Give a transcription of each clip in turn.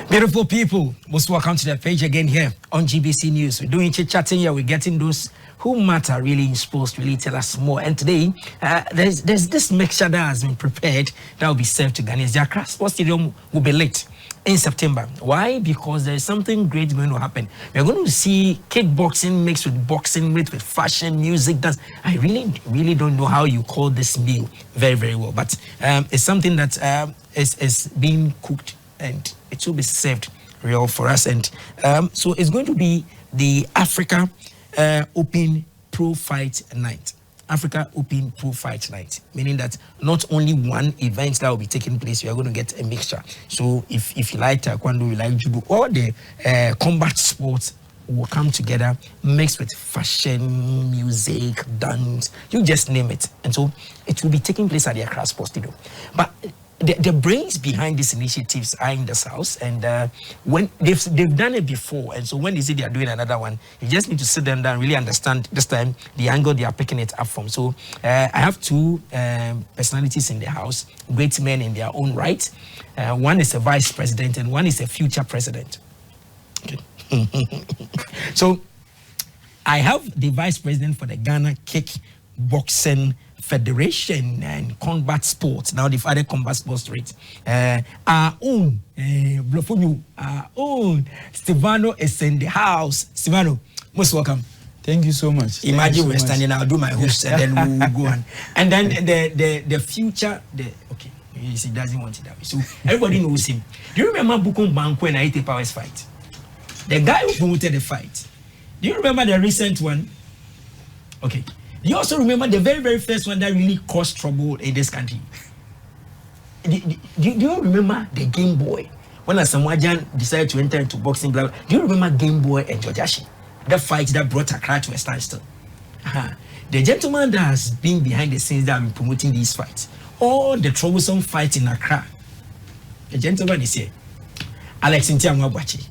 Beautiful people, most welcome to the page again here on GBC News. We're doing chit-chatting here. We're getting those who matter really in sports to really tell us more. And today, there's this mixture that has been prepared that will be served to Ghanaians. The Accra Sports Stadium will be lit in September. Why? Because there's something great going to happen. We're going to see kickboxing mixed with boxing, mixed with fashion, music, dance. I really don't know how you call this meal very, very well. But it's something that is being cooked and it will be served real for us. And so it's going to be the Africa Open Pro Fight Night. Africa Open Pro Fight Night, meaning that not only one event that will be taking place, we are going to get a mixture. So if you like taekwondo, you like judo, all the combat sports will come together, mixed with fashion, music, dance, you just name it. And so it will be taking place at the Accra Sports Stadium. But the brains behind these initiatives are in this house, and when they've done it before, and so when they say they are doing another one, you just need to sit them down and really understand this time the angle they are picking it up from. So I have two personalities in the house, great men in their own right. One is a vice president and one is a future president. Okay. So I have the vice president for the Ghana Kickboxing Federation and Combat Sports. Now the other combat sports straight. Our own Steavano is in the house. Steavano, most welcome. Thank you so much. Imagine we're standing. I'll do my host and then we'll go on. And then the future. Okay, he doesn't want it that way. So everybody knows him. Do you remember Bukum Banko and Aite Powers fight? The guy who promoted the fight. Do you remember the recent one? Okay. You also remember the very, very first one that really caused trouble in this country. Do you remember the Game Boy? When Asamoah decided to enter into boxing, do you remember Game Boy and George? The fight that brought Accra to a standstill. The gentleman that has been behind the scenes that have been promoting these fights, all the troublesome fights in Accra, the gentleman is here, Alex Ntiamoah-Boakye.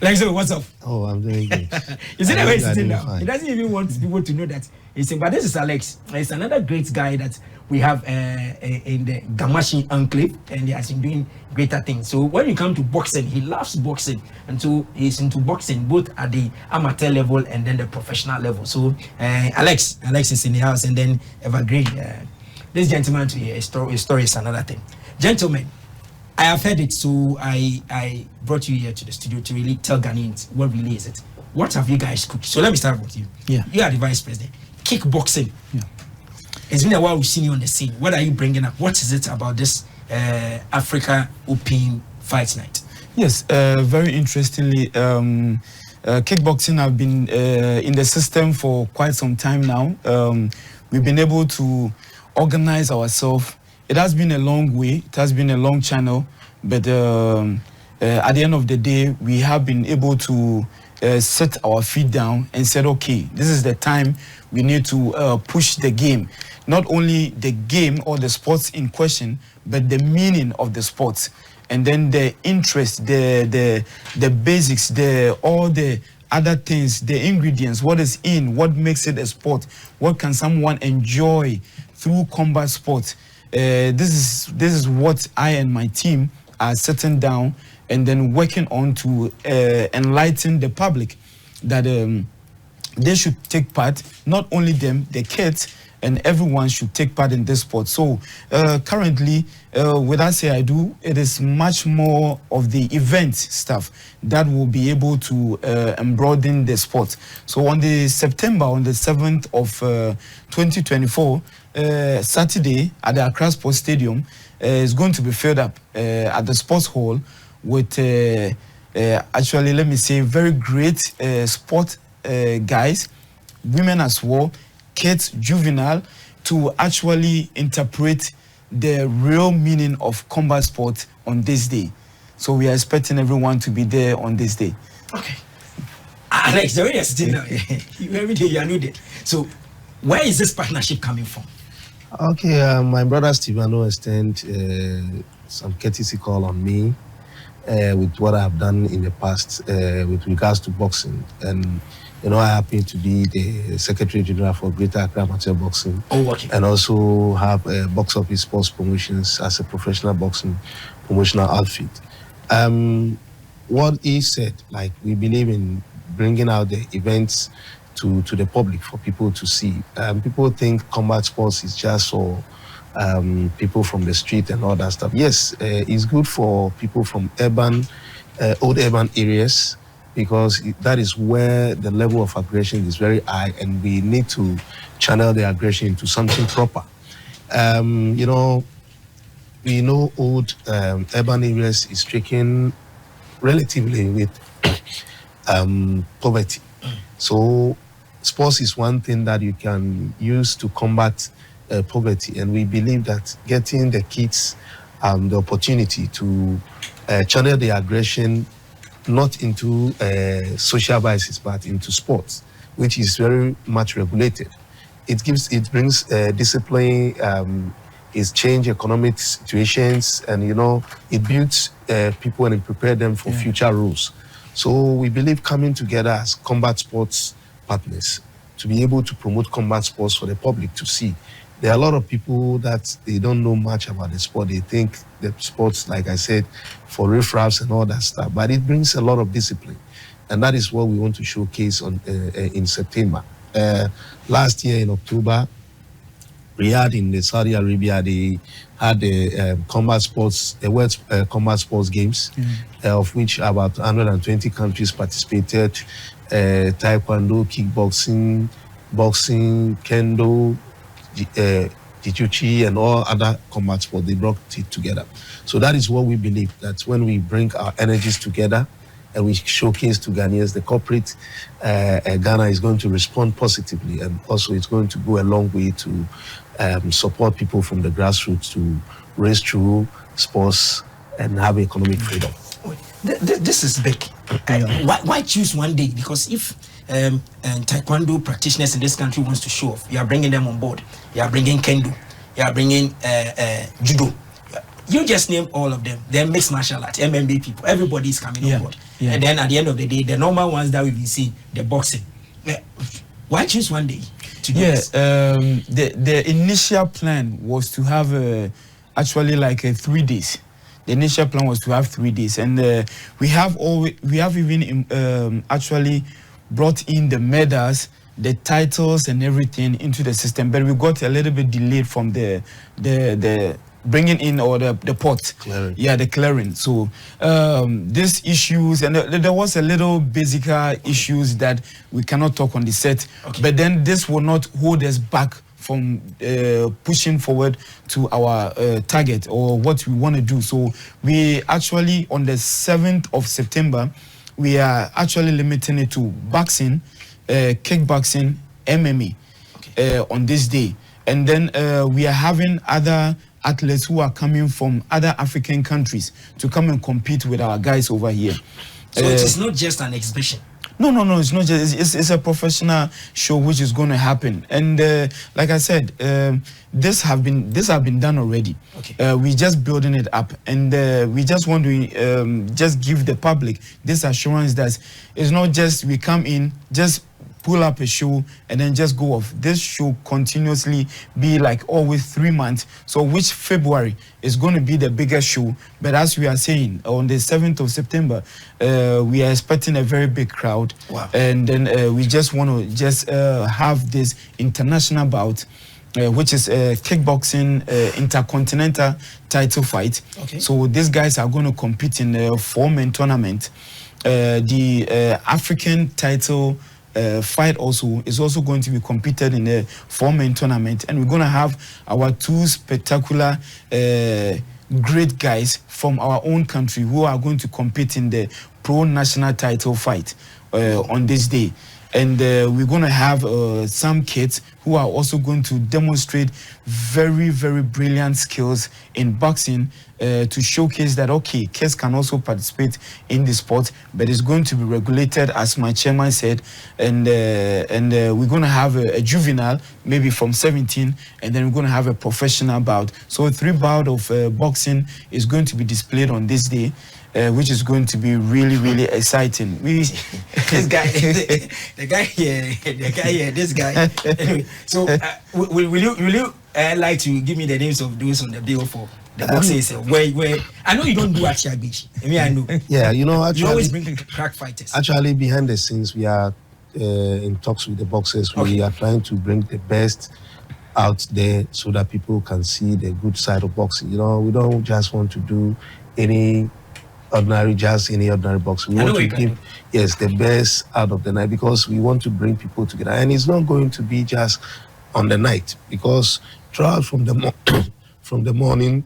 Like, so what's up? Oh, I'm doing good. You see the way he's sitting now? He doesn't even want people to know that he's saying, but this is Alex. He's another great guy that we have in the Gamashi enclave, and he has been doing greater things. So when you come to boxing, he loves boxing, and so he's into boxing both at the amateur level and then the professional level. So Alex is in the house, and then Evergreen. This gentleman to hear his story is another thing. Gentlemen, I have heard it, so I brought you here to the studio to really tell Ghanaians what really is it. What have you guys cooked? So let me start with you. Yeah. You are the vice president. Kickboxing. Yeah. It's been a while we've seen you on the scene. What are you bringing up? What is it about this Africa Open Fight Night? Yes, very interestingly, kickboxing have been in the system for quite some time now. We've been able to organize ourselves. It has been a long way. It has been a long channel, but at the end of the day, we have been able to set our feet down and said, okay, this is the time we need to push the game. Not only the game or the sports in question, but the meaning of the sports, and then the interest, the basics, all the other things, the ingredients, what is in, what makes it a sport, what can someone enjoy through combat sports. This is what I and my team are sitting down and then working on to enlighten the public that they should take part. Not only them, the kids, and everyone should take part in this sport. So currently, with I say I do, it is much more of the event stuff that will be able to broaden the sport. So on the 7th of 2024, Saturday at the Accra Sports Stadium is going to be filled up at the sports hall with actually, let me say, very great sport guys, women as well, kids, juvenile, to actually interpret the real meaning of combat sport on this day. So we are expecting everyone to be there on this day. Okay. Alex, the way you're sitting down, every day you are needed. So where is this partnership coming from? Okay, my brother Steavano extend some courtesy call on me with what I've done in the past with regards to boxing. And I happen to be the Secretary General for Greater Accra Amateur Boxing. And also have Box Office Sports Promotions as a professional boxing promotional outfit. What he said, like, we believe in bringing out the events to the public for people to see. People think combat sports is just for people from the street and all that stuff. Yes, it's good for people from old urban areas, because that is where the level of aggression is very high, and we need to channel the aggression into something proper. We know old urban areas is stricken relatively with poverty. So sports is one thing that you can use to combat poverty, and we believe that getting the kids the opportunity to channel the aggression not into social vices but into sports, which is very much regulated. It brings discipline. It's change economic situations, and it builds people and it prepares them for future roles. So we believe coming together as combat sports partners to be able to promote combat sports for the public to see. There are a lot of people that they don't know much about the sport. They think the sports, like I said, for riffraffs and all that stuff, but it brings a lot of discipline, and that is what we want to showcase in September. Last year in October, Riyadh in Saudi Arabia, they had the World Combat Sports Games, of which about 120 countries participated. Taekwondo, kickboxing, boxing, kendo, jiu-jitsu, and all other combat sports. They brought it together. So that is what we believe, that when we bring our energies together and we showcase to Ghanaians, the corporate Ghana is going to respond positively, and also it's going to go a long way to support people from the grassroots to raise through sports and have economic freedom. This is big. Why choose one day? Because if taekwondo practitioners in this country wants to show off, you are bringing them on board. You are bringing kendo. You are bringing judo. You just name all of them. They're mixed martial arts, MMA people. Everybody is coming on board. And then at the end of the day, the normal ones that we've been seeing, the boxing. Why choose one day to do this? The initial plan was to have actually like 3 days. The initial plan was to have 3 days, and we have even actually brought in the medals, the titles, and everything into the system. But we got a little bit delayed from the bringing in, or the pot. Clearing. Yeah, the clearing. So these issues, and there was a little basic issues that we cannot talk on the set. But then this will not hold us back from pushing forward to our target or what we want to do. So we actually, on the 7th of September, we are actually limiting it to boxing, kickboxing, MMA on this day. And then we are having other athletes who are coming from other African countries to come and compete with our guys over here. So it is not just an exhibition. No, it's not just. It's a professional show which is going to happen, and like I said, this have been done already. We just building it up, and we just want to just give the public this assurance that it's not just we come in, just pull up a show and then just go off. This show continuously be like always 3 months. So which February is going to be the biggest show. But as we are saying, on the 7th of September, we are expecting a very big crowd. Wow. And then we just want to just have this international bout, which is a kickboxing intercontinental title fight. So these guys are going to compete in a 4-man tournament. The African title fight also is also going to be competed in a 4-man tournament, and we're going to have our 2 spectacular great guys from our own country who are going to compete in the pro national title fight on this day. And we're going to have some kids who are also going to demonstrate very, very brilliant skills in boxing to showcase that, okay, kids can also participate in the sport, but it's going to be regulated, as my chairman said, and we're going to have a juvenile, maybe from 17, and then we're going to have a professional bout. So 3 bouts of boxing is going to be displayed on this day. Which is going to be really, really exciting. This guy, the guy here, this guy. Anyway, so will you like to give me the names of those on the bill for the boxers? Where I know you don't do Achiabichi. I mean, I know. Yeah, you know, actually, you always bring crack fighters. Actually, behind the scenes, we are in talks with the boxers. We are trying to bring the best out there so that people can see the good side of boxing. You know, we don't just want to do any ordinary box. We want to give the best out of the night, because we want to bring people together, and it's not going to be just on the night, because throughout from the morning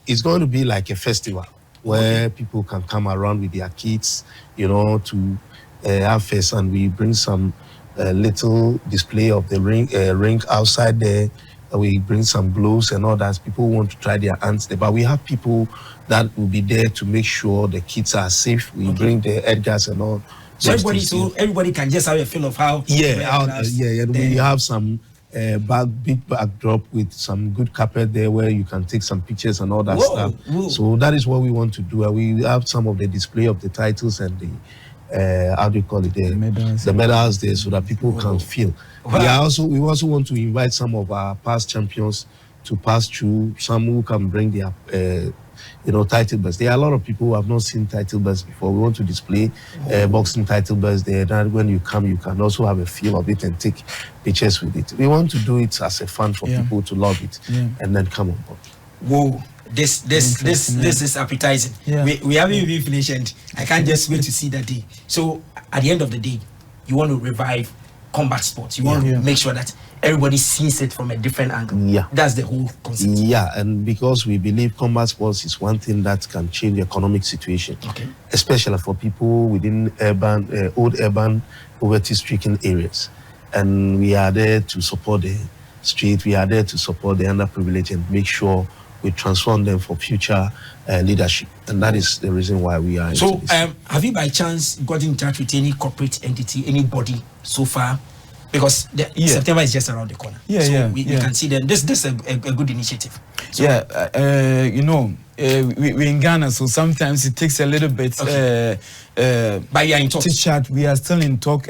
it's going to be like a festival where people can come around with their kids, you know, to have fest, and we bring some little display of the ring outside there. We bring some gloves and all that. People want to try their hands there, but we have people that will be there to make sure the kids are safe. We bring the Edgars and all. So everybody can just have a feel of how. And we have some big backdrop with some good carpet there where you can take some pictures and all that stuff. So that is what we want to do. We have some of the display of the titles and the how do you call it, the medals there, so that people can feel. Wow. We also want to invite some of our past champions to pass through, some who can bring their title belts. There are a lot of people who have not seen title belts before. We want to display boxing title belts there. That when you come, you can also have a feel of it and take pictures with it. We want to do it as a fun for people to love it and then come on board. Whoa. This is appetizing. We haven't even finished, and I can't just wait to see that day. So at the end of the day, you want to revive combat sports. You want to make sure that everybody sees it from a different angle. Yeah, that's the whole concept. Yeah, and because we believe combat sports is one thing that can change the economic situation, especially for people within old urban poverty-stricken areas. And we are there to support the street. We are there to support the underprivileged and make sure we transform them for future leadership, and that is the reason why we are. So, have you by chance got in touch with any corporate entity, anybody so far? Because September is just around the corner. We can see them. This is a good initiative. So, we're in Ghana, so sometimes it takes a little bit. But we are in talk. We are still in talk.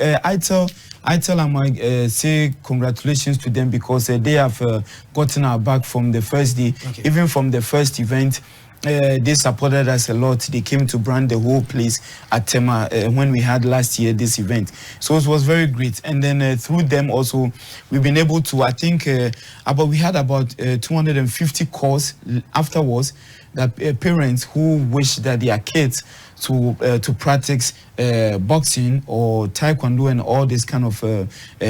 I tell them, I say congratulations to them, because they have gotten our back from the first day, even from the first event. They supported us a lot. They came to brand the whole place at Tema when we had last year this event. So it was very great. And then through them also, we've been able to, I think, we had about 250 calls afterwards, that parents who wish that their kids to practice boxing or taekwondo and all this kind of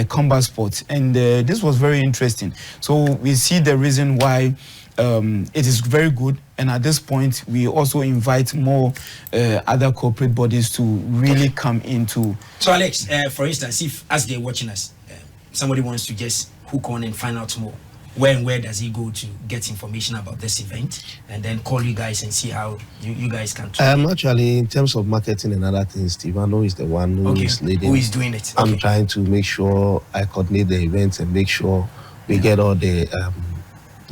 combat sports. And this was very interesting. So we see the reason why it is very good, and at this point we also invite more other corporate bodies to really come into. So Alex, for instance, if as they're watching us, somebody wants to just hook on and find out more, where does he go to get information about this event, and then call you guys and see how you guys can actually, in terms of marketing and other things, Steavano is the one who is leading. Who is doing it? I'm trying to make sure I coordinate the events and make sure we get all the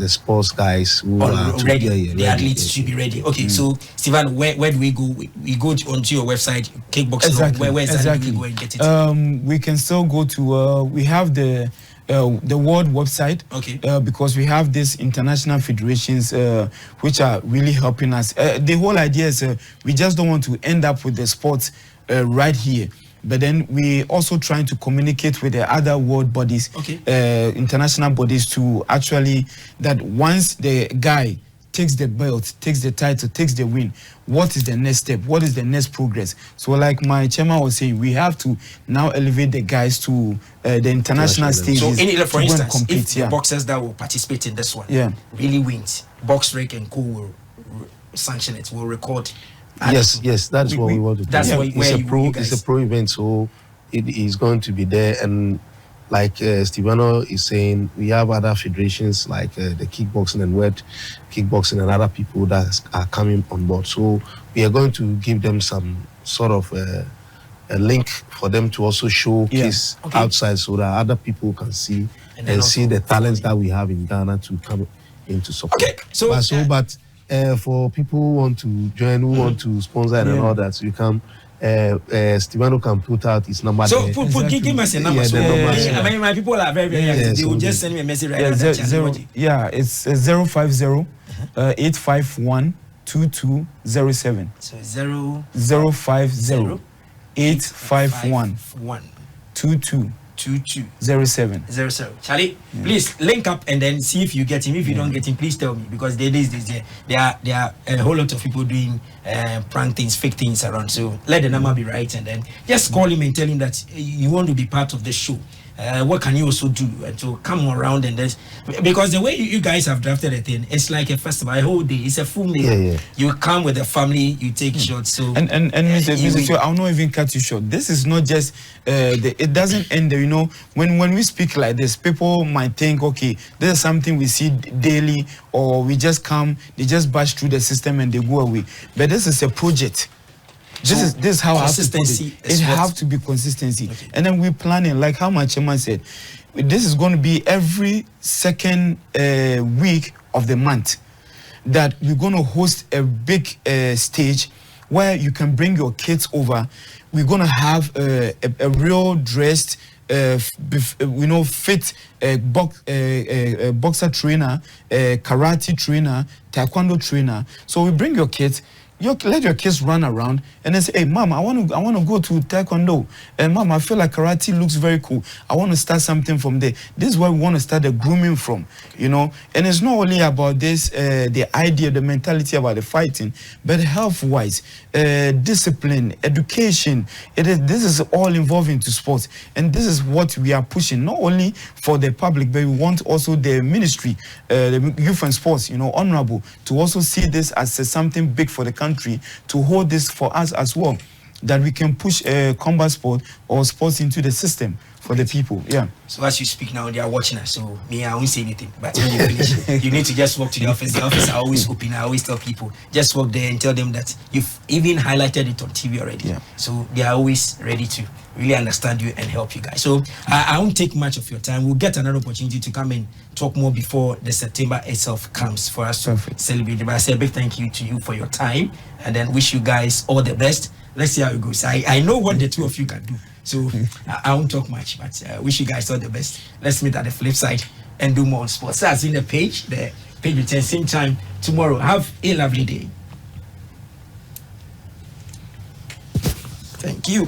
sports guys who are ready. The athletes should be ready. Okay, so Steavano, where do we go? We go onto your website, Kickboxing. Exactly. Where exactly we go and get it? We can still go to. We have the world website, because we have these international federations which are really helping us. The whole idea is we just don't want to end up with the sports right here. But then we also trying to communicate with the other world bodies, international bodies, to actually that once the guy takes the belt, takes the title, takes the win, what is the next step? What is the next progress? So like my chairman was saying, we have to now elevate the guys to the international stages. So for instance, if the boxers that will participate in this one really wins, BoxRec and Co will sanction it, will record. Yes, that's what we want to do. That's it's a pro event, so it is going to be there, and like Steavano is saying, we have other federations like the Kickboxing and World Kickboxing and other people that are coming on board. So we are going to give them some sort of a link for them to also showcase outside, so that other people can see and see the talents that we have in Ghana to come into support. Okay, but for people who want to join, who want to sponsor and all that, you can. Steavano can put out his number. So give us a number. I mean, my people are very active. They will just send me a message right now. It's 050 851 2207. So 050 851 2207. Charlie, please link up and then see if you get him. If you don't get him, please tell me, because there are a whole lot of people doing prank things, fake things around. So let the number be right, and then just call him and tell him that you want to be part of the show. What can you also do to come around and this, because the way you guys have drafted the thing, it's like a festival, a whole day, it's a full meal. You come with the family, you take shots. So and Mr. I'll not even cut you short. This is not just it doesn't end there. You know, when we speak like this, people might think, okay, this is something we see daily, or we just come, they just bash through the system and they go away. But this is a project. This is how consistency. It have to be consistency, and then we're planning, like how my chairman said, this is going to be every second week of the month that we're going to host a big stage where you can bring your kids over. We're going to have a real dressed, fit boxer trainer, karate trainer, taekwondo trainer. So we bring your kids. Let your kids run around and then say, hey, Mom, I want to go to taekwondo. And Mom, I feel like karate looks very cool. I want to start something from there. This is where we want to start the grooming from, you know. And it's not only about this, the idea, the mentality about the fighting, but health-wise, discipline, education. This is all involving to sports. And this is what we are pushing, not only for the public, but we want also the ministry, the youth and sports, you know, honorable, to also see this as something big for the country, to hold this for us as well, that we can push combat sport or sports into the system for the people. So as you speak now, they are watching us, so me, I won't say anything, but when you finish, you need to just walk to the office. The office are always open. I always tell people, just walk there and tell them that you've even highlighted it on TV already. So they are always ready to really understand you and help you guys. So I won't take much of your time. We'll get another opportunity to come and talk more before the September itself comes for us to celebrate. But I say a big thank you to you for your time, and then wish you guys all the best. Let's see how it goes. I know what the two of you can do, so I won't talk much, but wish you guys all the best. Let's meet at the flip side and do more on sports. So that's in the page returns same time tomorrow. Have a lovely day. Thank you.